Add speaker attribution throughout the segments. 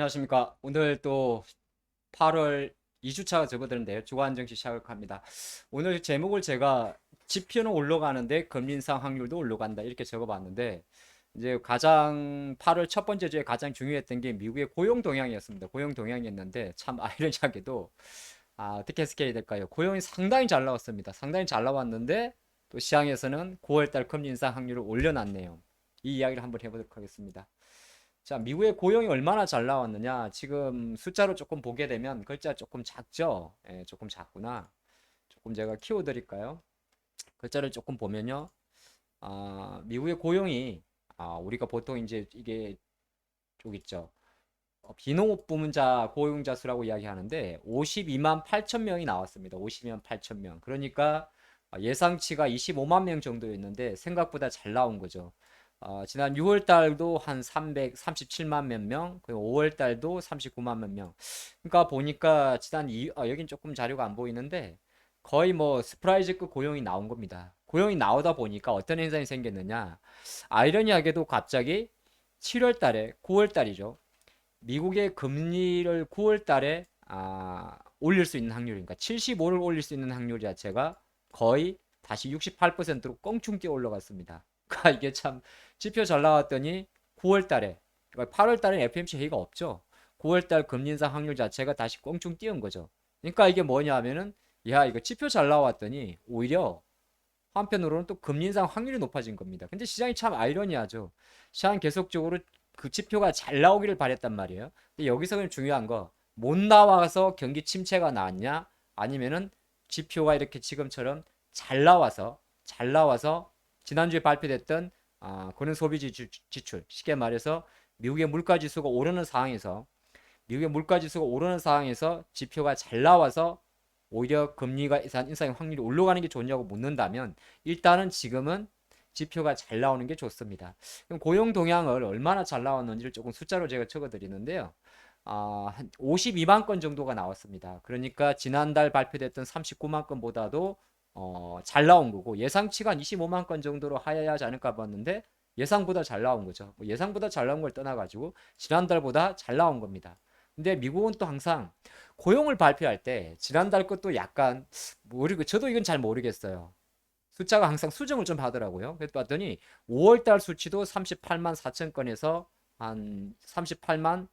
Speaker 1: 안녕하십니까. 오늘 또 8월 2주차가 접어드는데요. 주거 안정시 시작합니다. 오늘 제목을 제가 지표는 올라가는데 금리 인상 확률도 올라간다 이렇게 적어봤는데 이제 가장 8월 첫 번째 주에 가장 중요했던 게 미국의 고용 동향이었습니다. 고용 동향이었는데 참 아이러니하게도 어떻게 해석해야 될까요? 고용이 상당히 잘 나왔습니다. 상당히 잘 나왔는데 또 시장에서는 9월 달 금리 인상 확률을 올려놨네요. 이 이야기를 한번 해보도록 하겠습니다. 자, 미국의 고용이 얼마나 잘 나왔느냐. 지금 숫자로 조금 보게 되면 글자 조금 작죠? 예, 조금 작구나. 조금 제가 키워드릴까요? 글자를 조금 보면요. 미국의 고용이, 우리가 보통 이제 이게 쪽 있죠. 비농업 부문자 고용자 수라고 이야기하는데 52만 8천 명이 나왔습니다. 52만 8천 명. 그러니까 예상치가 25만 명 정도였는데 생각보다 잘 나온 거죠. 지난 6월 달도 한 337만 몇 명, 그리고 5월 달도 39만 몇 명. 그러니까 보니까 여긴 조금 자료가 안 보이는데 거의 뭐 스프라이즈급 고용이 나온 겁니다. 고용이 나오다 보니까 어떤 현상이 생겼느냐. 아이러니하게도 갑자기 7월 달에, 9월 달이죠. 미국의 금리를 9월 달에 올릴 수 있는 확률, 그러니까 75를 올릴 수 있는 확률 자체가 거의 다시 68%로 껑충 뛰어 올라갔습니다. 그러니까 이게 참 지표 잘 나왔더니 9월 달에, 그러니까 8월 달에 FMC 회의가 없죠. 9월 달 금리 인상 확률 자체가 다시 껑충 뛰은 거죠. 그러니까 이게 뭐냐 하면은 야, 이거 지표 잘 나왔더니 오히려 한편으로는 또 금리 인상 확률이 높아진 겁니다. 근데 시장이 참 아이러니하죠. 시장 계속적으로 그 지표가 잘 나오기를 바랬단 말이에요. 근데 여기서 중요한 거, 못 나와서 경기 침체가 나왔냐? 아니면은 지표가 이렇게 지금처럼 잘 나와서 지난주에 발표됐던 그런 소비지 지출, 쉽게 말해서 미국의 물가 지수가 오르는 상황에서 지표가 잘 나와서 오히려 금리가 인상의 확률이 올라가는 게 좋냐고 묻는다면 일단은 지금은 지표가 잘 나오는 게 좋습니다. 그럼 고용 동향을 얼마나 잘 나왔는지를 조금 숫자로 제가 적어 드리는데요. 한 52만 건 정도가 나왔습니다. 그러니까 지난달 발표됐던 39만 건보다도 잘 나온 거고 예상치가 한 25만 건 정도로 하야야 하지 않을까 봤는데 예상보다 잘 나온 거죠. 뭐 예상보다 잘 나온 걸 떠나가지고 지난달보다 잘 나온 겁니다. 근데 미국은 또 항상 고용을 발표할 때 지난달 것도 약간 모르고 저도 이건 잘 모르겠어요. 숫자가 항상 수정을 좀 하더라고요. 그래서 봤더니 5월 달 수치도 38만 4천 건에서 한 38만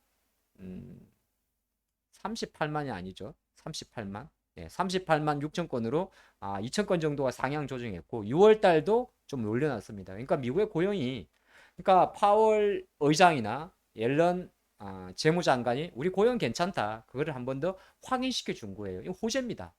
Speaker 1: 38만이 아니죠. 38만. 예, 38만 6천 건으로 2천 건 정도가 상향 조정했고 6월 달도 좀 올려놨습니다. 그러니까 미국의 고용이 그러니까 파월 의장이나 옐런 재무장관이 우리 고용 괜찮다. 그거를 한 번 더 확인시켜 준 거예요. 이거 호재입니다.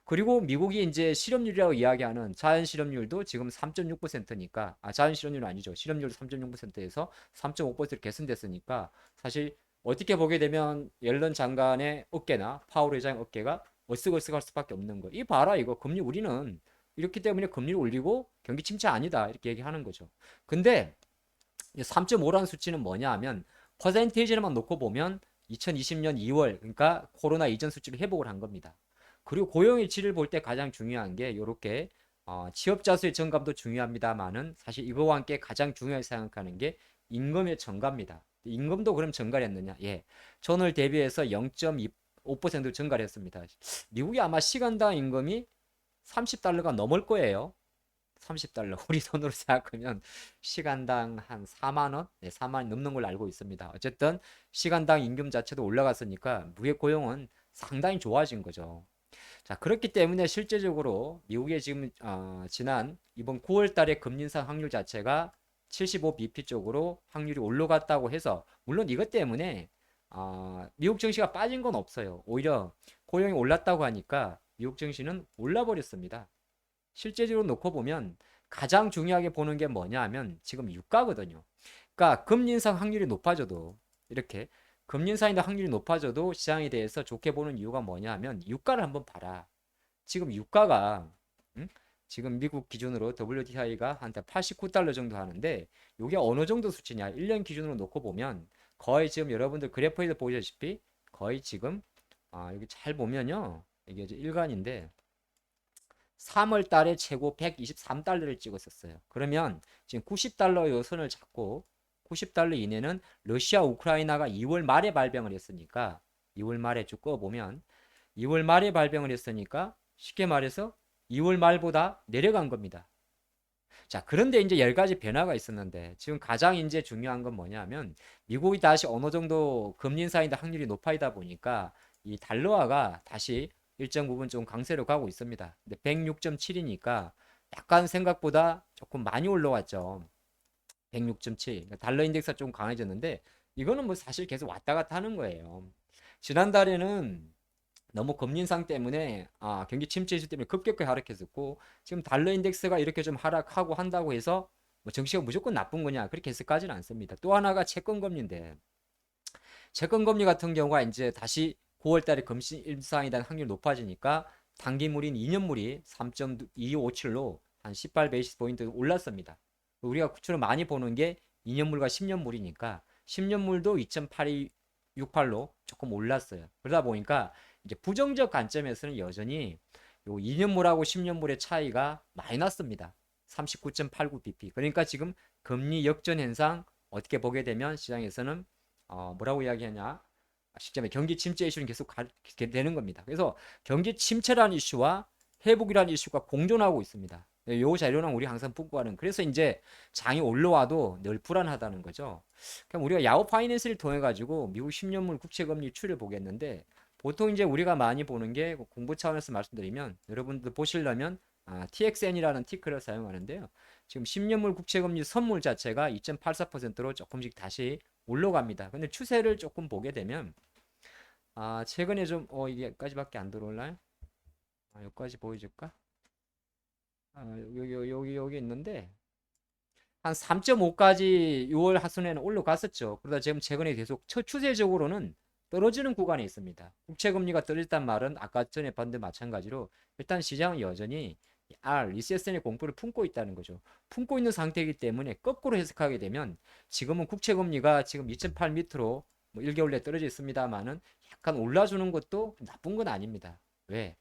Speaker 1: 그리고 미국이 이제 실업률이라고 이야기하는 자연 실업률도 지금 3.6%니까 자연 실업률은 아니죠. 실업률도 3.6%에서 3.5%로 개선됐으니까 사실 어떻게 보게 되면 옐런 장관의 어깨나 파월 의장의 어깨가 어쓱어쓱할 수밖에 없는 거. 이 봐라 이거 금리 우리는 이렇기 때문에 금리를 올리고 경기 침체 아니다 이렇게 얘기하는 거죠. 근데 3.5라는 수치는 뭐냐 하면 퍼센테이지만 놓고 보면 2020년 2월 그러니까 코로나 이전 수치를 회복을 한 겁니다. 그리고 고용일치를 볼 때 가장 중요한 게 이렇게 취업자 수의 증감도 중요합니다만은 사실 이거와 함께 가장 중요하게 생각하는 게 임금의 증가입니다. 임금도 그럼 증가를 했느냐? 예. 전월 대비해서 0.25% 증가를 했습니다. 미국이 아마 시간당 임금이 30달러가 넘을 거예요. 30달러. 우리 돈으로 생각하면 시간당 한 4만 원? 네, 4만 원 넘는 걸로 알고 있습니다. 어쨌든 시간당 임금 자체도 올라갔으니까 무역 고용은 상당히 좋아진 거죠. 자, 그렇기 때문에 실제적으로 미국의 지금 지난 이번 9월 달에 금리 인상 확률 자체가 75bp 쪽으로 확률이 올라갔다고 해서 물론 이것 때문에 미국 증시가 빠진 건 없어요. 오히려 고용이 올랐다고 하니까 미국 증시는 올라버렸습니다. 실제적으로 놓고 보면 가장 중요하게 보는 게 뭐냐 하면 지금 유가거든요. 그러니까 금리 인상 확률이 높아져도 이렇게 금리 인상의 확률이 높아져도 시장에 대해서 좋게 보는 이유가 뭐냐 하면 유가를 한번 봐라. 지금 유가가 음? 지금 미국 기준으로 WTI가 한 89달러 정도 하는데 이게 어느 정도 수치냐? 1년 기준으로 놓고 보면 거의 지금 여러분들 그래프에서 보시다시피 거의 지금 여기 잘 보면요. 이게 이제 일간인데 3월 달에 최고 123달러를 찍었었어요. 그러면 지금 90달러 요 선을 잡고 90달러 이내는 러시아 우크라이나가 2월 말에 발병을 했으니까 2월 말에 쭉 꺼보면 2월 말에 발병을 했으니까 쉽게 말해서 2월 말보다 내려간 겁니다. 자, 그런데 이제 10가지 변화가 있었는데 지금 가장 이제 중요한 건 뭐냐면 미국이 다시 어느 정도 금리 인상인데 확률이 높아지다 보니까 이 달러화가 다시 일정 부분 좀 강세로 가고 있습니다. 근데 106.7이니까 약간 생각보다 조금 많이 올라왔죠. 106.7. 달러 인덱스가 좀 강해졌는데 이거는 뭐 사실 계속 왔다 갔다 하는 거예요. 지난달에는 너무 금리 인상 때문에 경기 침체 이슈 때문에 급격하게 하락했었고 지금 달러 인덱스가 이렇게 좀 하락하고 한다고 해서 뭐 증시가 무조건 나쁜 거냐 그렇게 해석하지는 않습니다. 또 하나가 채권 금리인데 채권 금리 같은 경우가 이제 다시 9월 달에 금리 인상에 대한 확률이 높아지니까 단기물인 2년물이 3.257로 한 18베이시스 포인트 올랐습니다. 우리가 주로 많이 보는 게 2년물과 10년물이니까 10년물도 2.8268로 조금 올랐어요. 그러다 보니까 이제 부정적 관점에서는 여전히 요 2년물하고 10년물의 차이가 많이 났습니다. 39.89bp. 그러니까 지금 금리 역전 현상 어떻게 보게 되면 시장에서는 뭐라고 이야기하냐? 시점에 경기 침체 이슈는 계속 되는 겁니다. 그래서 경기 침체라는 이슈와 회복이라는 이슈가 공존하고 있습니다. 요 자료는 우리 항상 풍부하는. 그래서 이제 장이 올라와도 늘 불안하다는 거죠. 그럼 우리가 야후 파이낸스를 통해 가지고 미국 10년물 국채 금리 추이를 보겠는데 보통 이제 우리가 많이 보는 게 공부 차원에서 말씀드리면 여러분들 보시려면 TXN이라는 티커를 사용하는데요. 지금 10년물 국채 금리 선물 자체가 2.84%로 조금씩 다시 올라갑니다. 근데 추세를 조금 보게 되면 최근에 좀 이게까지밖에 안 들어올라요? 여기까지 보여줄까? 여기 있는데 한 3.5까지 6월 하순에는 올라갔었죠. 그러다 지금 최근에 계속 추세적으로는 떨어지는 구간에 있습니다. 국채 금리가 떨어졌단 말은 아까 전에 봤는데 마찬가지로 일단 시장은 여전히 리세션의 공포를 품고 있다는 거죠. 품고 있는 상태이기 때문에 거꾸로 해석하게 되면 지금은 국채 금리가 지금 2.8 밑으로 뭐 1개월 내에 떨어져 있습니다만은 약간 올라주는 것도 나쁜 건 아닙니다. 왜?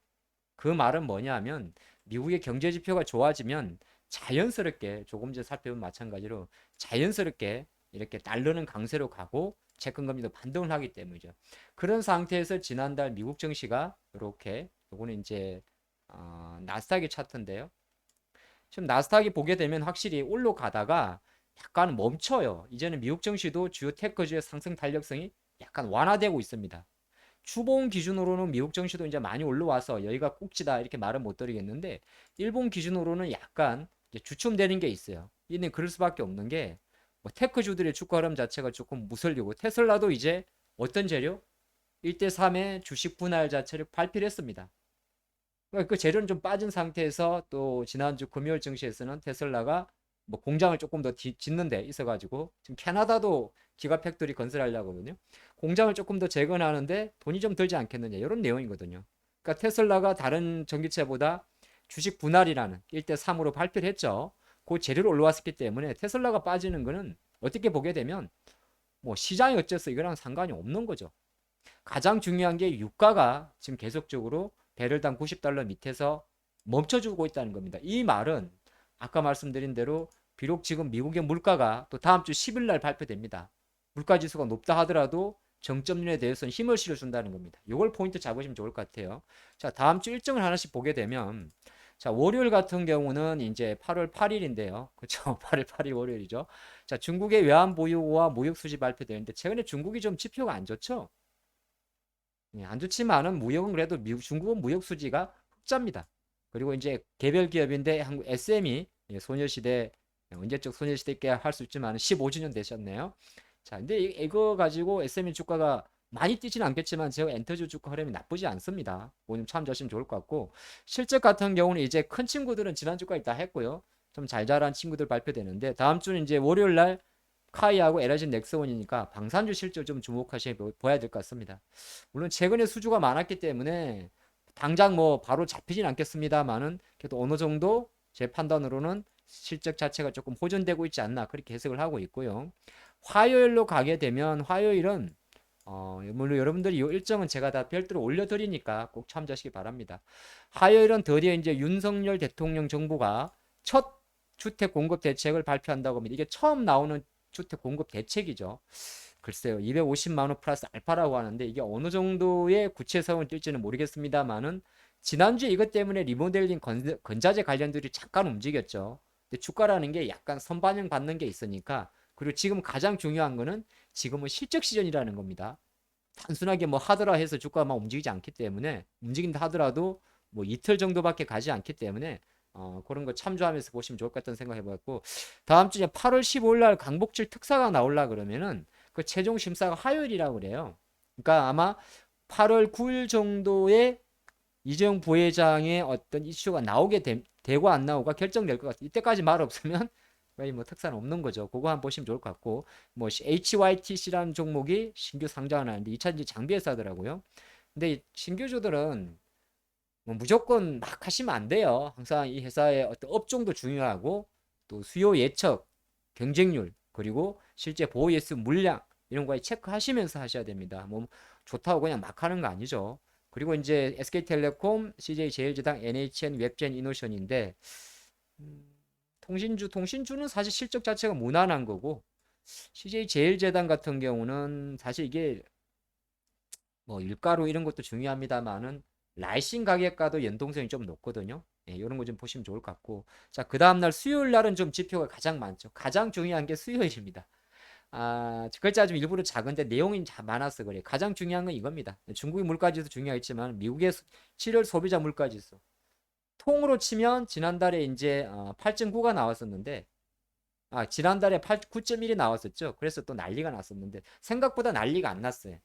Speaker 1: 그 말은 뭐냐 하면 미국의 경제 지표가 좋아지면 자연스럽게 조금 전에 살펴본 마찬가지로 자연스럽게 이렇게 달러는 강세로 가고 채권 금리도 반등을 하기 때문이죠. 그런 상태에서 지난달 미국 증시가 이렇게 요거는 이제 나스닥의 차트인데요. 지금 나스닥이 보게 되면 확실히 올라가다가 약간 멈춰요. 이제는 미국 증시도 주요 테크주의 상승 탄력성이 약간 완화되고 있습니다. 추봉 기준으로는 미국 증시도 이제 많이 올라와서 여기가 꼭지다 이렇게 말은 못 드리겠는데 일본 기준으로는 약간 주춤되는 게 있어요. 이는 그럴 수밖에 없는 게 뭐 테크주들의 주가 흐름 자체가 조금 무설리고 테슬라도 이제 어떤 재료? 1대3의 주식 분할 자체를 발표를 했습니다. 그러니까 그 재료는 좀 빠진 상태에서 또 지난주 금요일 증시에서는 테슬라가 뭐 공장을 조금 더 짓는 데 있어가지고 지금 캐나다도 기가 팩토리 건설하려고 하거든요. 공장을 조금 더 재건하는데 돈이 좀 들지 않겠느냐 이런 내용이거든요. 그러니까 테슬라가 다른 전기차보다 주식 분할이라는 1대3으로 발표를 했죠. 그 재료로 올라왔기 때문에 테슬라가 빠지는 거는 어떻게 보게 되면 뭐 시장이 어째서 이거랑 상관이 없는 거죠. 가장 중요한 게 유가가 지금 계속적으로 배럴당 90달러 밑에서 멈춰주고 있다는 겁니다. 이 말은 아까 말씀드린 대로 비록 지금 미국의 물가가 또 다음 주 10일 날 발표됩니다. 물가 지수가 높다 하더라도 정점률에 대해서는 힘을 실어준다는 겁니다. 이걸 포인트 잡으시면 좋을 것 같아요. 자, 다음 주 일정을 하나씩 보게 되면 자, 월요일 같은 경우는 이제 8월 8일인데요. 그렇죠? 8월 8일 월요일이죠. 자, 중국의 외환 보유고와 무역 수지 발표되는데 최근에 중국이 좀 지표가 안 좋죠? 안 좋지만은 무역은 그래도 중국은 무역 수지가 흑자입니다. 그리고 이제 개별 기업인데 한국 SM이 소녀시대 언제적 소녀시대 때 할 수 있지만 15주년 되셨네요. 자, 근데 이거 가지고 SME 주가가 많이 뛰지는 않겠지만 제가 엔터주 주가 흐름이 나쁘지 않습니다. 뭐좀 참조하시면 좋을 것 같고 실적 같은 경우는 이제 큰 친구들은 지난 주까지 다 했고요. 좀 잘 자란 친구들 발표되는데 다음 주는 이제 월요일 날 카이하고 에너지 넥스원이니까 방산주 실적 좀 주목하셔야 보야 될 것 같습니다. 물론 최근에 수주가 많았기 때문에 당장 뭐 바로 잡히진 않겠습니다만은 그래도 어느 정도 제 판단으로는 실적 자체가 조금 호전되고 있지 않나 그렇게 해석을 하고 있고요. 화요일로 가게 되면 화요일은 물론 여러분들이 이 일정은 제가 다 별도로 올려드리니까 꼭 참조하시기 바랍니다. 화요일은 드디어 이제 윤석열 대통령 정부가 첫 주택 공급 대책을 발표한다고 합니다. 이게 처음 나오는 주택 공급 대책이죠. 글쎄요, 250만 원 플러스 알파라고 하는데 이게 어느 정도의 구체성을 띨지는 모르겠습니다만은 지난주에 이것 때문에 리모델링 건자재 관련들이 잠깐 움직였죠. 근데 주가라는 게 약간 선반영 받는 게 있으니까, 그리고 지금 가장 중요한 거는 지금은 실적 시즌이라는 겁니다. 단순하게 뭐 하더라 해서 주가가 막 움직이지 않기 때문에, 움직인다 하더라도 뭐 이틀 정도밖에 가지 않기 때문에 그런 거 참조하면서 보시면 좋을 것 같다는 생각 해봤고, 다음 주에 8월 15일 날 강복질 특사가 나올라 그러면은 그 최종 심사가 화요일이라고 그래요. 그러니까 아마 8월 9일 정도에 이재용 부회장의 어떤 이슈가 나오게 되고 안 나오가 결정될 것 같아요. 이때까지 말 없으면 거의 뭐 특사는 없는 거죠. 그거 한번 보시면 좋을 것 같고, 뭐 HYTC라는 종목이 신규 상장을 하는데 2차전지 장비 회사더라고요. 근데 신규주들은 뭐 무조건 막 하시면 안 돼요. 항상 이 회사의 어떤 업종도 중요하고, 또 수요 예측, 경쟁률, 그리고 실제 보호 예수 물량 이런 거에 체크하시면서 하셔야 됩니다. 뭐 좋다고 그냥 막 하는 거 아니죠. 그리고 이제 SK텔레콤, CJ제일제당, NHN, 웹젠, 이노션인데 통신주는 사실 실적 자체가 무난한 거고, CJ제일제당 같은 경우는 사실 이게 뭐 일가로 이런 것도 중요합니다만은 라이신 가격과도 연동성이 좀 높거든요. 예, 이런 거 좀 보시면 좋을 것 같고, 자, 그 다음날 수요일 날은 좀 지표가 가장 많죠. 가장 중요한 게 수요일입니다. 글자 좀 일부러 작은데 내용이 많아서 그래요. 가장 중요한 건 이겁니다. 중국의 물가지수 중요했지만 미국의 7월 소비자 물가지수 통으로 치면 지난달에 이제 8.9가 나왔었는데, 지난달에 9.1이 나왔었죠. 그래서 또 난리가 났었는데 생각보다 난리가 안 났어요.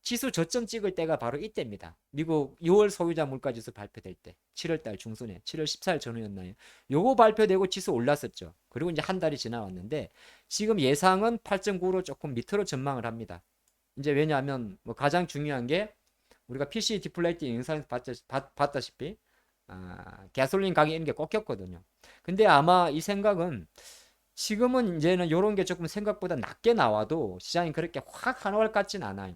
Speaker 1: 지수 저점 찍을 때가 바로 이때입니다. 미국 6월 소비자 물가지수 발표될 때 7월달 중순에 7월 14일 전후였나요? 요거 발표되고 지수 올랐었죠. 그리고 이제 한 달이 지나왔는데 지금 예상은 8.9로 조금 밑으로 전망을 합니다. 이제 왜냐하면 뭐 가장 중요한 게 우리가 PC 디플레이트 영상에서 봤다시피 가솔린 가격 이런 게 꺾였거든요. 근데 아마 이 생각은 지금은 이제는 이런 게 조금 생각보다 낮게 나와도 시장이 그렇게 확 한올 같진 않아요.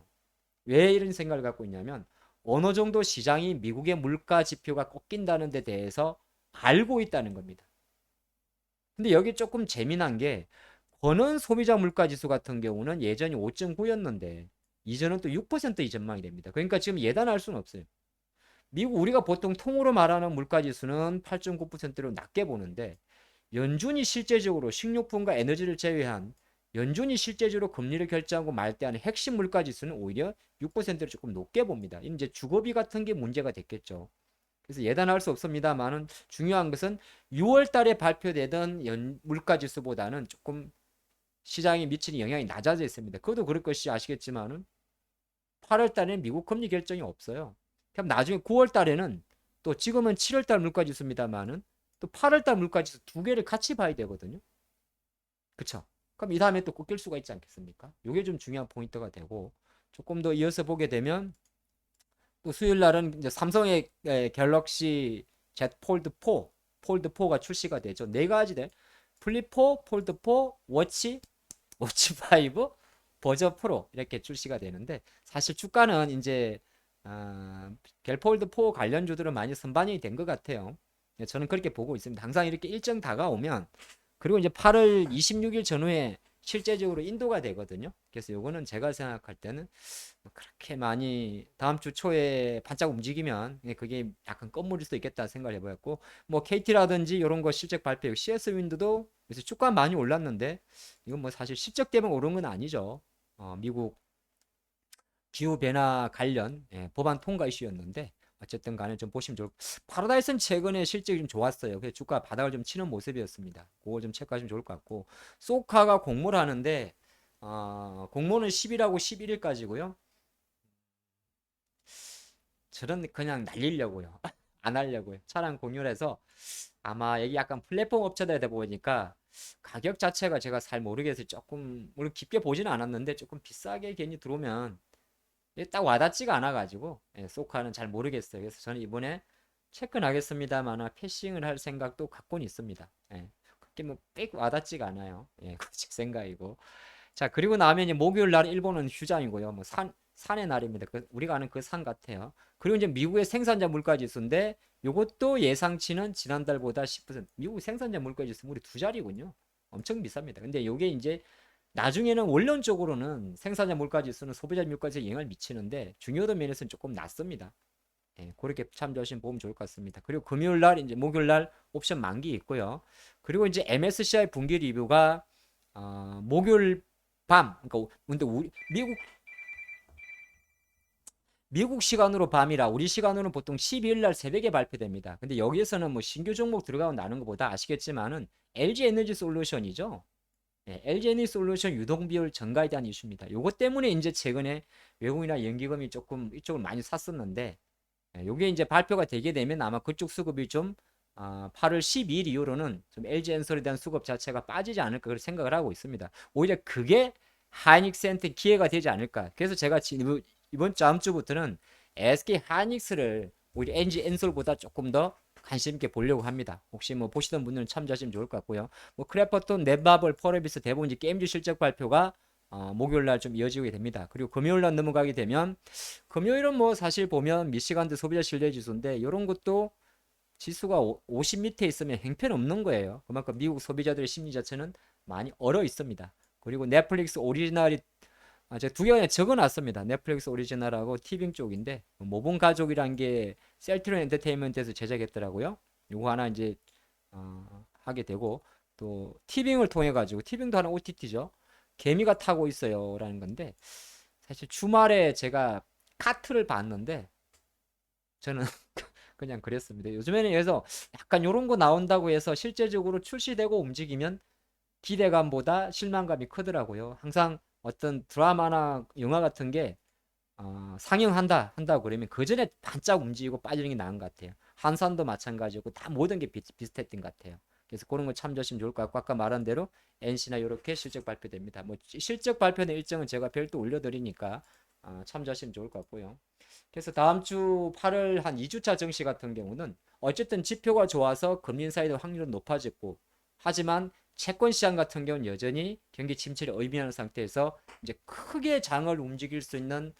Speaker 1: 왜 이런 생각을 갖고 있냐면 어느 정도 시장이 미국의 물가 지표가 꺾인다는 데 대해서 알고 있다는 겁니다. 근데 여기 조금 재미난 게 권은 소비자 물가 지수 같은 경우는 예전이 5.9였는데 이전은 또 6%이 전망이 됩니다. 그러니까 지금 예단할 수는 없어요. 미국 우리가 보통 통으로 말하는 물가 지수는 8.9%로 낮게 보는데 연준이 실제적으로 식료품과 에너지를 제외한 연준이 실제적으로 금리를 결정하고 말 때 하는 핵심 물가 지수는 오히려 6%를 조금 높게 봅니다. 이제 주거비 같은 게 문제가 됐겠죠. 그래서 예단할 수 없습니다만은 중요한 것은 6월 달에 발표되던 물가 지수보다는 조금 시장에 미치는 영향이 낮아져 있습니다. 그것도 그럴 것이 아시겠지만은 8월 달에는 미국 금리 결정이 없어요. 그럼 나중에 9월 달에는 또 지금은 7월 달 물가 지수입니다만은 또 8월 달 물가 지수 두 개를 같이 봐야 되거든요. 그쵸? 그럼 이 다음에 또 꺾일 수가 있지 않겠습니까? 이게 좀 중요한 포인트가 되고, 조금 더 이어서 보게 되면 또 수요일 날은 이제 삼성의 갤럭시 Z 폴드 4, 폴드 4가 출시가 되죠. 네 가지 돼. 플립 4, 폴드 4, 워치 5, 버저 프로 이렇게 출시가 되는데 사실 주가는 이제 갤폴드 4 관련주들은 많이 선반영이 된 것 같아요. 저는 그렇게 보고 있습니다. 항상 이렇게 일정 다가오면, 그리고 이제 8월 26일 전후에 실제적으로 인도가 되거든요. 그래서 요거는 제가 생각할 때는 뭐 그렇게 많이 다음 주 초에 반짝 움직이면 그게 약간 껌물일 수도 있겠다 생각을 해보였고, 뭐 KT라든지 이런 거 실적 발표, CS 윈드도 그래서 주가 많이 올랐는데 이건 뭐 사실 실적 때문에 오른 건 아니죠. 미국 기후 변화 관련 법안 통과 이슈였는데 어쨌든 간에 좀 보시면 좋을. 파라다이스는 최근에 실적이 좀 좋았어요. 그래서 주가 바닥을 좀 치는 모습이었습니다. 그거 좀 체크하시면 좋을 것 같고, 소카가 공모를 하는데 공모는 10일하고 11일까지고요. 저는 그냥 날리려고요. 안 하려고요. 차량 공유해서 아마 여기 약간 플랫폼 업체들이다 보니까 가격 자체가 제가 잘 모르겠어요. 조금 물론 깊게 보지는 않았는데 조금 비싸게 괜히 들어오면 이게 딱 와닿지가 않아가지고 소카는 잘 모르겠어요. 그래서 저는 이번에 체크 나겠습니다만 패싱을 할 생각도 갖고는 있습니다. 그렇게 뭐빽 와닿지가 않아요. 그 생각이고. 자, 그리고 나면 이제 목요일 날 일본은 휴장이고요. 뭐 산의 날입니다. 우리가 아는 그 산 같아요. 그리고 이제 미국의 생산자 물가 지수인데 이것도 예상치는 지난달보다 10%. 미국 생산자 물가 지수 우리 두 자리군요. 엄청 비쌉니다. 근데 이게 이제 나중에는 원론적으로는 생산자 물가 지수는 소비자 물가 지수에 영향을 미치는데 중요도 면에서는 조금 낮습니다. 예, 그렇게 참조하시면 보면 좋을 것 같습니다. 그리고 금요일 날 이제 목요일 날 옵션 만기 있고요. 그리고 이제 MSCI 분기 리뷰가 목요일 밤, 그러니까 근데 미국 시간으로 밤이라 우리 시간으로는 보통 12일 날 새벽에 발표됩니다. 근데 여기에서는 뭐 신규 종목 들어가고 나는 것보다 아시겠지만은 LG 에너지 솔루션이죠. 예, LG 에너지 솔루션 유동 비율 증가에 대한 이슈입니다. 요것 때문에 이제 최근에 외국이나 연기금이 조금 이쪽을 많이 샀었는데 요게 이제 발표가 되게 되면 아마 그쪽 수급이 좀 8월 12일 이후로는 좀 LG 엔솔에 대한 수급 자체가 빠지지 않을까 그렇게 생각을 하고 있습니다. 오히려 그게 하이닉스한테 기회가 되지 않을까. 그래서 제가 이번 다음 주부터는 SK 하이닉스를 오히려 LG 엔솔보다 조금 더 관심 있게 보려고 합니다. 혹시 뭐 보시던 분들은 참조하시면 좋을 것 같고요. 뭐 크래퍼톤, 넷마블, 포레비스 대부분 이제 게임주 실적 발표가 목요일 날 좀 이어지게 됩니다. 그리고 금요일 날 넘어가게 되면 금요일은 뭐 사실 보면 미시간드 소비자 신뢰 지수인데 이런 것도 지수가 50 밑에 있으면 행편없는 거예요. 그만큼 미국 소비자들의 심리 자체는 많이 얼어 있습니다. 그리고 넷플릭스 오리지널이 제가 두 개가 적어놨습니다. 넷플릭스 오리지널하고 티빙 쪽인데 모범 가족이란 게 셀트론 엔터테인먼트에서 제작했더라고요. 요거 하나 이제 하게 되고 또 티빙을 통해 가지고 티빙도 하나 OTT죠. 개미가 타고 있어요라는 건데 사실 주말에 제가 카트를 봤는데 저는 그냥 그랬습니다. 요즘에는 그래서 약간 요런 거 나온다고 해서 실제적으로 출시되고 움직이면 기대감보다 실망감이 크더라고요. 항상 어떤 드라마나 영화 같은 게 상영한다고 그러면 그 전에 반짝 움직이고 빠지는 게 나은 것 같아요. 한산도 마찬가지고 다 모든 게 비슷했던 것 같아요. 그래서 그런 거 참조하시면 좋을 것 같고 아까 말한 대로 NC나 이렇게 실적 발표됩니다. 뭐 실적 발표는 일정은 제가 별도 올려드리니까 참조하시면 좋을 것 같고요. 그래서 다음 주 8월 한 2주차 증시 같은 경우는 어쨌든 지표가 좋아서 금리 인사이드 확률은 높아졌고 하지만 채권 시장 같은 경우는 여전히 경기 침체를 의미하는 상태에서 이제 크게 장을 움직일 수 있는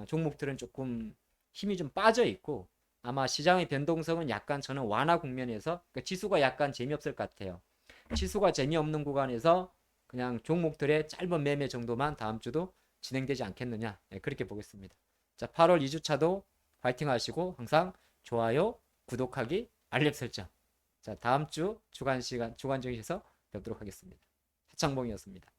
Speaker 1: 종목들은 조금 힘이 좀 빠져 있고 아마 시장의 변동성은 약간 저는 완화 국면에서 그러니까 지수가 약간 재미없을 것 같아요. 지수가 재미없는 구간에서 그냥 종목들의 짧은 매매 정도만 다음 주도 진행되지 않겠느냐 그렇게 보겠습니다. 자, 8월 2주차도 파이팅 하시고 항상 좋아요, 구독하기, 알림 설정. 자, 다음 주 주간 정시에서 뵙도록 하겠습니다. 하창봉이었습니다.